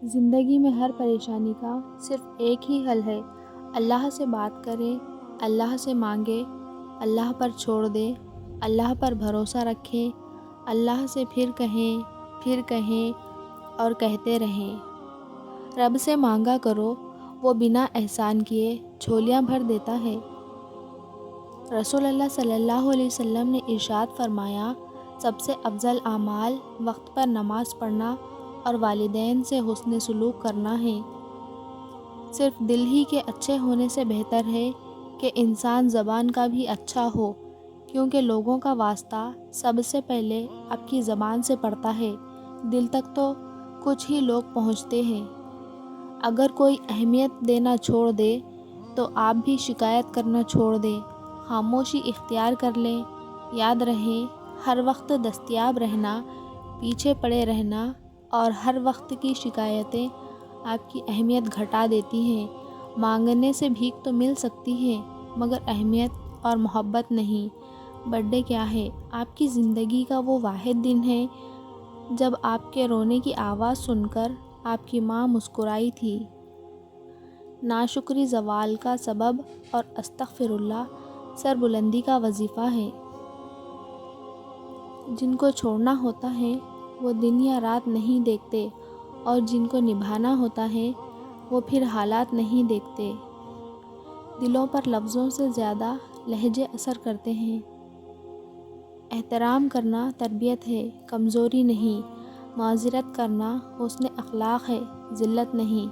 زندگی میں ہر پریشانی کا صرف ایک ہی حل ہے، اللہ سے بات کریں، اللہ سے مانگے، اللہ پر چھوڑ دے، اللہ پر بھروسہ رکھیں، اللہ سے پھر کہیں اور کہتے رہیں۔ رب سے مانگا کرو، وہ بنا احسان کیے جھولیاں بھر دیتا ہے۔ رسول اللہ صلی اللہ علیہ وسلم نے ارشاد فرمایا، سب سے افضل اعمال وقت پر نماز پڑھنا اور والدین سے حسن سلوک کرنا ہے۔ صرف دل ہی کے اچھے ہونے سے بہتر ہے کہ انسان زبان کا بھی اچھا ہو، کیونکہ لوگوں کا واسطہ سب سے پہلے آپ کی زبان سے پڑتا ہے، دل تک تو کچھ ہی لوگ پہنچتے ہیں۔ اگر کوئی اہمیت دینا چھوڑ دے تو آپ بھی شکایت کرنا چھوڑ دیں، خاموشی اختیار کر لیں۔ یاد رہے، ہر وقت دستیاب رہنا، پیچھے پڑے رہنا اور ہر وقت کی شکایتیں آپ کی اہمیت گھٹا دیتی ہیں۔ مانگنے سے بھیک تو مل سکتی ہے، مگر اہمیت اور محبت نہیں۔ برتھ ڈے کیا ہے؟ آپ کی زندگی کا وہ واحد دن ہے جب آپ کے رونے کی آواز سن کر آپ کی ماں مسکرائی تھی۔ ناشکری زوال کا سبب اور استغفر اللہ سربلندی کا وظیفہ ہے۔ جن کو چھوڑنا ہوتا ہے وہ دن یا رات نہیں دیکھتے، اور جن کو نبھانا ہوتا ہے وہ پھر حالات نہیں دیکھتے۔ دلوں پر لفظوں سے زیادہ لہجے اثر کرتے ہیں۔ احترام کرنا تربیت ہے، کمزوری نہیں۔ معذرت کرنا حسن اخلاق ہے، ذلت نہیں۔